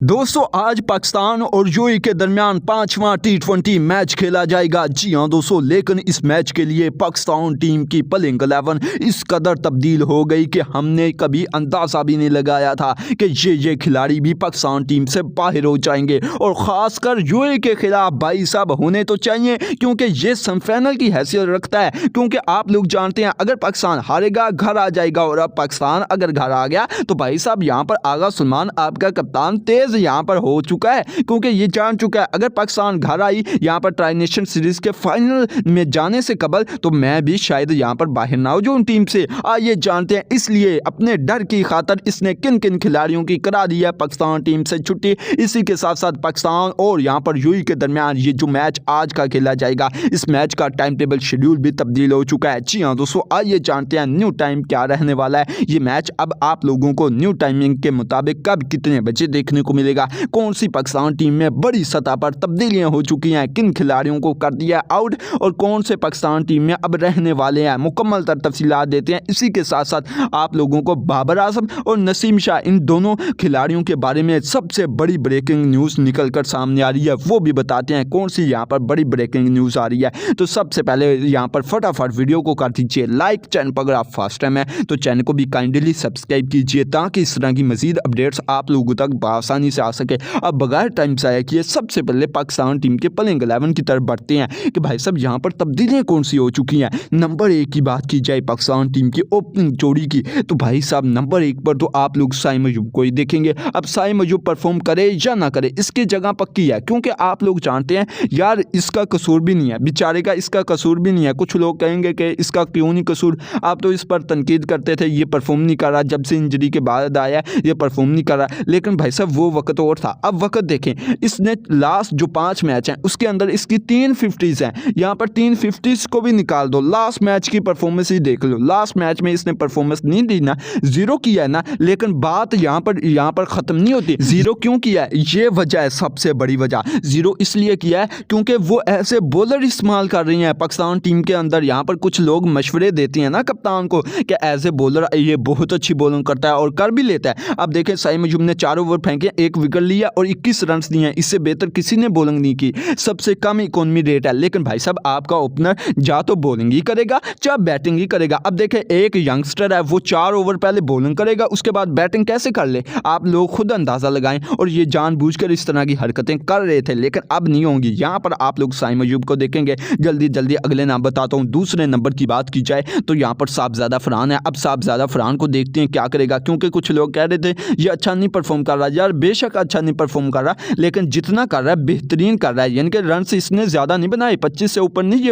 दोस्तों आज पाकिस्तान और यूएई के दरमियान 5वां T20 मैच खेला जाएगा। जी हां दोस्तों, लेकिन इस मैच के लिए पाकिस्तान टीम की प्लेइंग 11 इस कदर तब्दील हो गई कि हमने कभी अंदाज़ा भी नहीं लगाया था कि ये खिलाड़ी भी पाकिस्तान टीम से बाहर हो जाएंगे। और ख़ासकर यूएई के खिलाफ भाई साहब होने तो चाहिए, क्योंकि ये सेमीफाइनल की हैसियत रखता है। क्योंकि आप लोग जानते हैं अगर पाकिस्तान हारेगा घर आ जाएगा, और अब पाकिस्तान अगर घर आ गया तो भाई साहब यहाँ पर आगा सुलेमान आपका कप्तान तेज यहाँ पर हो चुका है, क्योंकि ये जान चुका है अगर पाकिस्तान घर आई यहाँ पर ट्राई नेशन सीरीज के फाइनल में जाने से कबल तो मैं भी शायद यहाँ पर बाहर ना हो जाऊं टीम से। आइए जानते हैं इसलिए अपने डर की खातर इसने किन किन खिलाड़ियों की करा दी है पाकिस्तान टीम से छुट्टी। इसी के साथ साथ पाकिस्तान और यहाँ पर यूएई के दरमियान ये जो मैच आज का खेला जाएगा, इस मैच का टाइम टेबल शेड्यूल भी तब्दील हो चुका है। जी हाँ दोस्तों, आइए जानते हैं न्यू टाइम क्या रहने वाला है। ये मैच अब आप लोगों को न्यू टाइमिंग के मुताबिक कब कितने बजे देखने को मिलेगा, कौन सी पाकिस्तान टीम में बड़ी सतह पर तब्दीलियां हो चुकी हैं, किन खिलाड़ियों को कर दिया आउट और कौन से पाकिस्तान टीम में अब रहने वाले हैं, मुकम्मल तफसीलात देते हैं। इसी के साथ साथ आप लोगों को बाबर आजम और नसीम शाह इन दोनों खिलाड़ियों के बारे में सबसे बड़ी ब्रेकिंग न्यूज़ निकल कर सामने आ रही है, वो भी बताते हैं कौन सी यहाँ पर बड़ी ब्रेकिंग न्यूज़ आ रही है। तो सबसे पहले यहाँ पर फटाफट वीडियो को कर दीजिए लाइक, चैनल पर अगर आप फर्स्ट टाइम है तो चैनल को भी काइंडली सब्सक्राइब कीजिए ताकि इस तरह की मजीद अपडेट्स आप लोगों तक आसानी से आ सके। अब बगैर टाइम जाया किए सबसे पहले पाकिस्तान टीम के प्लेइंग 11 की तरफ बढ़ते हैं कि भाई साहब यहाँ पर तब्दीलियां कौन सी हो चुकी हैं। नंबर 1 की बात की जाए पाकिस्तान टीम की ओपनिंग जोड़ी की, तो भाई साहब नंबर 1 पर तो आप लोग साइम अयूब को ही देखेंगे। अब साइम अयूब परफॉर्म करे या ना करे इसकी जगह पक्की है, क्योंकि आप लोग जानते हैं यार इसका कसूर भी नहीं है, बेचारे का इसका कसूर भी नहीं है। कुछ लोग कहेंगे कि इसका क्यों नहीं कसूर, आप तो इस पर तनकीद करते थे ये परफॉर्म नहीं कर रहा, जब से इंजरी के बाद आया ये परफॉर्म नहीं कर रहा। लेकिन भाई साहब वो वक्त और था, अब वक्त देखें। इसने लास्ट जो 5 मैच हैं उसके अंदर इसकी 3 50s हैं, यहाँ पर 3 50s को भी निकाल दो, लास्ट मैच की परफॉर्मेंस ही देख लो। लास्ट मैच में इसने परफॉर्मेंस नहीं दी ना, 0 किया है ना, लेकिन बात यहाँ पर ख़त्म नहीं होती। 0 क्यों किया है, ये वजह है सबसे बड़ी वजह। 0 इसलिए किया है क्योंकि वो ऐसे बॉलर इस्तेमाल कर रही हैं पाकिस्तान टीम के अंदर। यहाँ पर कुछ लोग मशवरे देते हैं ना कप्तान को कि एज ए बॉलर ये बहुत अच्छी बॉलिंग करता है और कर भी लेता है। अब देखें साइम अयूब ने 4 ओवर फेंके, 1 विकेट लिया और 21 रन दिए हैं, इससे बेहतर किसी ने बॉलिंग नहीं की, सबसे कम इकोनॉमी रेट है। लेकिन भाई साहब आपका ओपनर या तो बॉलिंग ही करेगा या बैटिंग ही करेगा। अब देखें एक यंगस्टर है वो 4 ओवर पहले बॉलिंग करेगा, उसके बाद बैटिंग कैसे कर ले, आप लोग खुद अंदाजा लगाएं। और ये जानबूझकर इस तरह की हरकतें कर रहे थे, लेकिन अब नहीं होंगी। यहाँ पर आप लोग साइम अयूब को देखेंगे। जल्दी जल्दी अगले नाम बताता हूँ। दूसरे नंबर की बात की जाए तो यहाँ पर साहबजादा फरहान है। अब साहबजादा फरहान को देखते हैं क्या करेगा, क्योंकि कुछ लोग कह रहे थे ये अच्छा नहीं परफॉर्म कर रहा। यार बेशक अच्छा नहीं परफॉर्म कर रहा, लेकिन जितना कर रहा है बेहतरीन कर रहा है, यानी कि रन इसने ज्यादा नहीं बनाए, 25 से ऊपर नहीं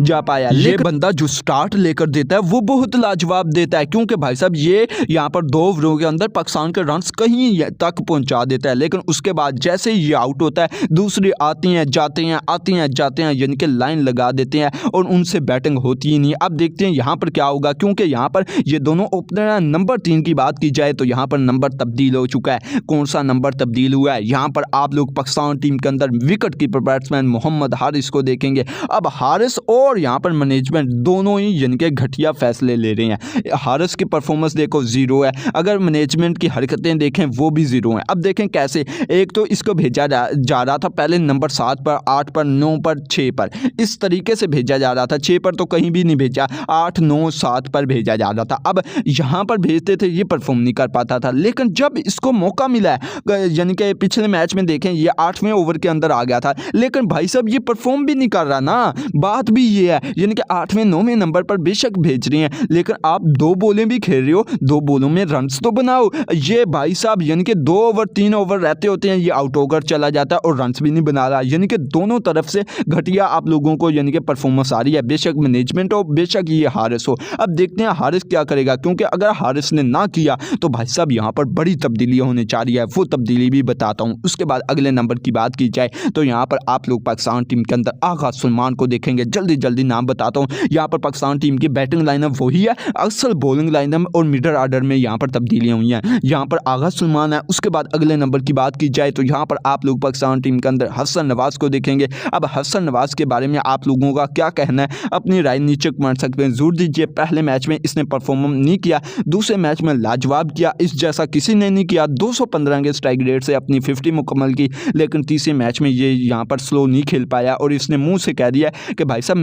जा पाया। ये बंदा जो स्टार्ट लेकर देता है वो बहुत लाजवाब देता है, क्योंकि भाई साहब ये यहाँ पर 2 ओवरों के अंदर पाकिस्तान के रन कहीं तक पहुंचा देता है। लेकिन उसके बाद जैसे ही ये आउट होता है दूसरे आती हैं जाते हैं, यानी कि लाइन लगा देते हैं और उनसे बैटिंग होती ही नहीं। अब देखते हैं यहाँ पर क्या होगा, क्योंकि यहाँ पर ये दोनों ओपनर। नंबर 3 की बात की जाए तो यहाँ पर नंबर तब्दील हो चुका है। कौन सा नंबर तब्दील हुआ है, यहाँ पर आप लोग पाकिस्तान टीम के अंदर wicket keeper batsman Mohammad Haris को देखेंगे। अब हारिस और यहाँ पर मैनेजमेंट दोनों ही यानी कि घटिया फैसले ले रहे हैं। हारिस की परफॉर्मेंस देखो 0 है, अगर मैनेजमेंट की हरकतें देखें वो भी 0 हैं। अब देखें कैसे, एक तो इसको भेजा जा रहा था पहले नंबर 7 पर, 8 पर, 9 पर, 6 पर, इस तरीके से भेजा जा रहा था। 6 पर तो कहीं भी नहीं भेजा, 8, 9, 7 पर भेजा जा रहा था। अब यहाँ पर भेजते थे ये परफॉर्म नहीं कर पाता था, लेकिन जब इसको मौका मिला है, यानी कि पिछले मैच में देखें ये 8वें ओवर के अंदर आ गया था, लेकिन भाई साहब ये परफॉर्म भी नहीं कर रहा ना। बात भी ये है, यानी कि 8वें 9वें नंबर पर बेशक भेज रही हैं, लेकिन आप 2 बॉलें भी खेल रहे हो, 2 बॉलों में रन्स तो बनाओ। ये भाई साहब यानी कि 2 ओवर 3 ओवर रहते होते हैं, ये आउट होकर चला जाता है और रन्स भी नहीं बना रहा, यानी कि दोनों तरफ से घटिया आप लोगों को यानी कि परफॉर्मेंस आ रही है, बेशक मैनेजमेंट हो बेशक ये हारिस हो। अब देखते हैं हारिस क्या करेगा, क्योंकि अगर हारिस ने ना किया तो भाई साहब यहाँ पर बड़ी तब्दीली होने जा रही है, वो तब्दीली भी बताता हूँ। उसके बाद अगले नंबर की बात की जाए तो यहाँ पर आप लोग पाकिस्तान टीम के अंदर आगा सुलेमान को देखेंगे। जल्दी जल्दी नाम बताता हूँ। यहाँ पर पाकिस्तान टीम की बैटिंग लाइनअप वही है, असल बॉलिंग लाइनअप और मिडल ऑर्डर में यहाँ पर तब्दीलियाँ हुई हैं। यहाँ पर आगा सुलेमान है। उसके बाद अगले नंबर की बात की जाए तो यहाँ पर आप लोग पाकिस्तान टीम के अंदर हसन नवाज को देखेंगे। अब हसन नवाज के बारे में आप लोगों का क्या कहना है, अपनी राय नीचे कमेंट सेक्शन में जरूर दीजिए। पहले मैच में इसने परफॉर्म नहीं किया, दूसरे मैच में लाजवाब किया, इस जैसा किसी ने नहीं किया। 215 अगेंस्ट स्ट्राइक रेट से अपनी 50 मुकम्मल की, लेकिन तीसरे मैच में ये यहाँ पर स्लो नहीं खेल पाया और इसने मुंह से कह दिया कि भाई साहब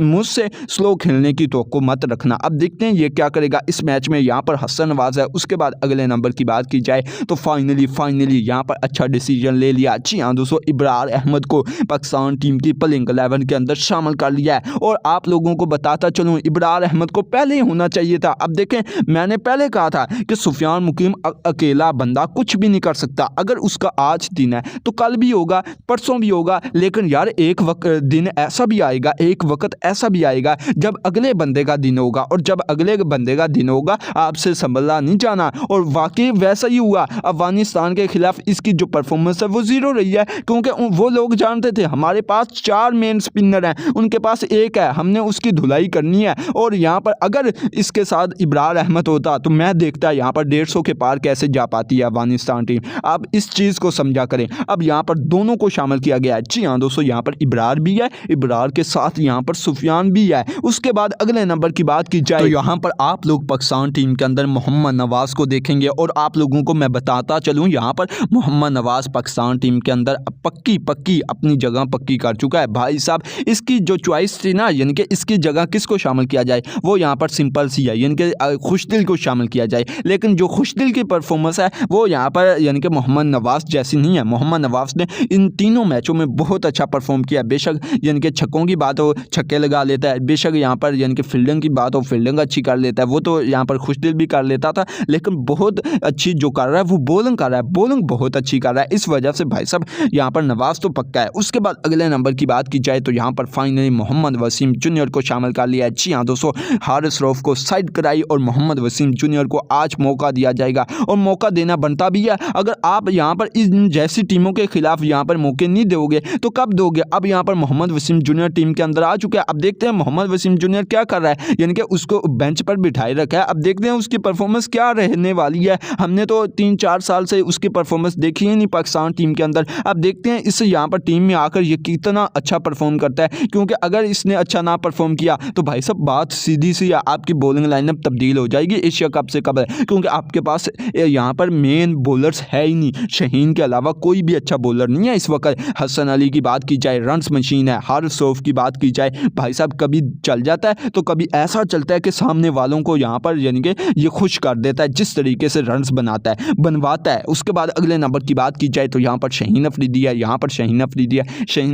मुझसे स्लो खेलने की तवक्को मत रखना। अब देखते हैं ये क्या करेगा इस मैच में। यहाँ पर हसन नवाज है। उसके बाद अगले नंबर की बात की जाए तो फाइनली यहाँ पर अच्छा डिसीजन ले लिया। जी हाँ दोस्तों, इब्रार अहमद को पाकिस्तान टीम की प्लेइंग 11 के अंदर शामिल कर लिया है। और आप लोगों को बताता चलूँ, इब्रार अहमद को पहले ही होना चाहिए था। अब देखें, मैंने पहले कहा था कि सुफियान मुकीम अकेला बंदा कुछ भी नहीं कर सकता। अगर उसका आज दिन है तो कल भी होगा, परसों भी होगा, लेकिन यार एक दिन ऐसा भी आएगा, एक वक्त ऐसा भी आएगा जब अगले बंदे का दिन होगा, और जब अगले बंदे का दिन होगा आपसे संभला नहीं जाना। और वाकई वैसा ही हुआ। अफगानिस्तान के खिलाफ इसकी जो परफॉर्मेंस है वो जीरो रही है, क्योंकि वो लोग जानते थे हमारे पास 4 मेन स्पिनर हैं, उनके पास एक है, हमने उसकी धुलाई करनी है। और यहाँ पर अगर इसके साथ इब्रार अहमद होता तो मैं देखता यहाँ पर 150 के पार कैसे जा पाती है अफगानिस्तान टीम। अब इस चीज़ को समझा करें। अब यहाँ पर दोनों को शामिल किया गया है। जी हाँ दोस्तों, यहाँ पर इब्रार भी है, इब्रार के साथ यहाँ पर सुफियान भी है। उसके बाद अगले नंबर की बात की जाए तो यहाँ पर आप लोग पाकिस्तान टीम के अंदर मोहम्मद नवाज को देखेंगे। और आप लोगों को मैं बताता चलूँ, यहाँ पर मोहम्मद नवाज पाकिस्तान टीम के अंदर पक्की अपनी जगह पक्की कर चुका है। भाई साहब, इसकी जो चॉइस थी ना, यानी कि इसकी जगह किसको शामिल किया जाए, वो यहाँ पर सिंपल सी है, यानी कि खुशदिल को शामिल किया जाए। लेकिन जो खुशदिल की परफॉर्मेंस है वो यहाँ पर यानी कि मोहम्मद नवाज जैसी नहीं है। मोहम्मद नवाज ने इन तीनों मैचों में बहुत अच्छा परफॉर्म किया। बेशक यानी कि छक्कों की बात हो, छक्के लगा लेता है, बेशक यहाँ पर यानी कि फील्डिंग की बात हो, फील्डिंग अच्छी कर लेता है, वो तो यहाँ पर खुशदिल भी कर लेता था। लेकिन बहुत अच्छी जो कर रहा है वो बॉलिंग कर रहा है, बॉलिंग बहुत अच्छी कर रहा है। इस वजह से भाई साहब यहाँ पर नवाज तो पक्का है। उसके बाद अगले नंबर की बात की जाए तो यहाँ पर फाइनली मोहम्मद वसीम जूनियर को शामिल कर लिया है। जी हाँ दोस्तों, हारिस रऊफ को साइड कराई और मोहम्मद वसीम जूनियर को आज मौका दिया जाएगा, और मौका देना बनता भी है। अगर आप यहाँ पर इन जैसी टीमों के खिलाफ यहाँ पर मौके नहीं दोगे तो कब दोगे। अब यहाँ पर मोहम्मद वसीम जूनियर टीम के अंदर आ चुके हैं। अब देखते हैं मोहम्मद वसीम जूनियर क्या कर रहा है, यानी कि उसको बेंच पर बिठाए रखा है। अब देखते हैं उसकी परफॉर्मेंस क्या रहने वाली है। हमने तो 3-4 साल से उसकी परफॉर्मेंस देखी ही नहीं पाकिस्तान टीम के अंदर। अब देखते हैं इस यहाँ पर टीम में आकर ये कितना अच्छा परफॉर्म करता है, क्योंकि अगर इसने अच्छा ना परफॉर्म किया तो भाई साहब बात सीधी सी है, आपकी बॉलिंग लाइनअप तब्दील हो जाएगी एशिया कप से कब है, क्योंकि आपके पास यहाँ पर मेन बॉलर्स है ही नहीं। शहीन के अलावा कोई भी अच्छा बॉलर नहीं है इस वक्त। हसन अली की बात की जाए, रन्स मशीन है। हारिस रऊफ की बात की जाए, भाई साहब कभी चल जाता है तो कभी ऐसा चलता है कि सामने वालों को यहाँ पर यानी कि ये खुश कर देता है, जिस तरीके से रन्स बनवाता है। उसके बाद अगले नंबर की बात की जाए तो यहाँ पर शाहीन अफरीदी है। यहाँ पर शाहीन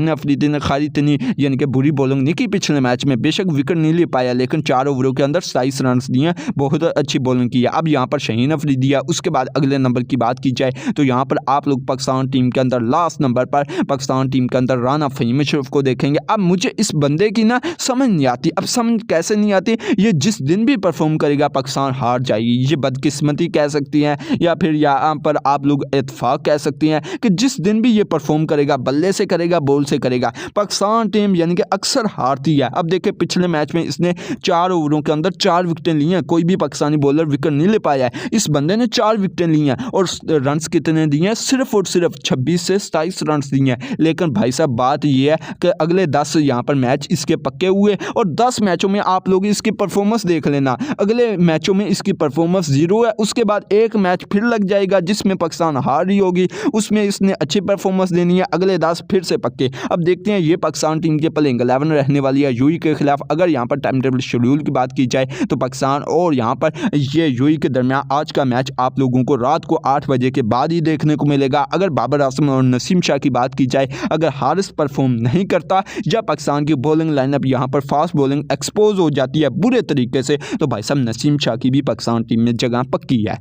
अफरीदी ने खाली इतनी यानी कि बुरी बॉलिंग नहीं की पिछले मैच में, बेशक विकेट नहीं ले पाया, लेकिन 4 ओवरों के अंदर 27 रन दिए, बहुत अच्छी बॉलिंग की है। अब यहाँ पर शाहीन अफरीदी है। उसके बाद अगले नंबर की बात की जाए तो यहाँ पर आप लोग पाकिस्तान टीम के अंदर लास्ट नंबर पर पाकिस्तान टीम के अंदर राना फ़हीम अशरफ को देखेंगे। अब मुझे इस बंदे की ना समझ नहीं आती। अब समझ कैसे नहीं आती, ये जिस दिन भी परफॉर्म करेगा पाकिस्तान हार जाएगी। ये बदकिस्मती कह सकती हैं या फिर यहाँ पर आप लोग इत्तेफाक कह सकती हैं कि जिस दिन भी ये परफॉर्म करेगा, बल्ले से करेगा, बॉल से करेगा, पाकिस्तान टीम यानी कि अक्सर हारती है। अब देखिए पिछले मैच में इसने 4 ओवरों के अंदर 4 विकेटें ली हैं, कोई भी पाकिस्तानी बॉलर विकेट नहीं ले पाया है। इस बंदे ने 4 विकेटें ली हैं और रन्स कितने दिए हैं, सिर्फ और सिर्फ 26 से 27 रन दिए हैं। लेकिन भाई साहब बात ये है कि अगले 10 यहाँ पर मैच इसके पक्के हुए और 10 मैचों में आप लोग इसकी परफॉर्मेंस देख लेना। अगले मैचों में इसकी परफॉर्मेंस 0 है। उसके बाद एक मैच फिर लग जाएगा जिसमें पाकिस्तान हार रही होगी, उसमें इसने अच्छी परफॉर्मेंस देनी है। अगले 10 फिर से पक्के। अब देखते हैं ये पाकिस्तान टीम के प्लेइंग 11 रहने वाली है यूएई के खिलाफ। अगर यहाँ पर टाइम टेबल शेड्यूल की बात की जाए तो पाकिस्तान और यहाँ पर ये यूएई के दरमियान आज का मैच आप लोगों को रात को 8 बजे के बाद ही देखने को मिलेगा। अगर बाबर आजम और नसीम शाह की बात की जाए, अगर हारिस परफॉर्म नहीं करता या पाकिस्तान की बॉलिंग लाइनअप यहाँ पर फास्ट बॉलिंग एक्सपोज हो जाती है बुरे तरीके से, तो भाई साहब नसीम शाह की भी पाकिस्तान टीम में जगह पक्की है।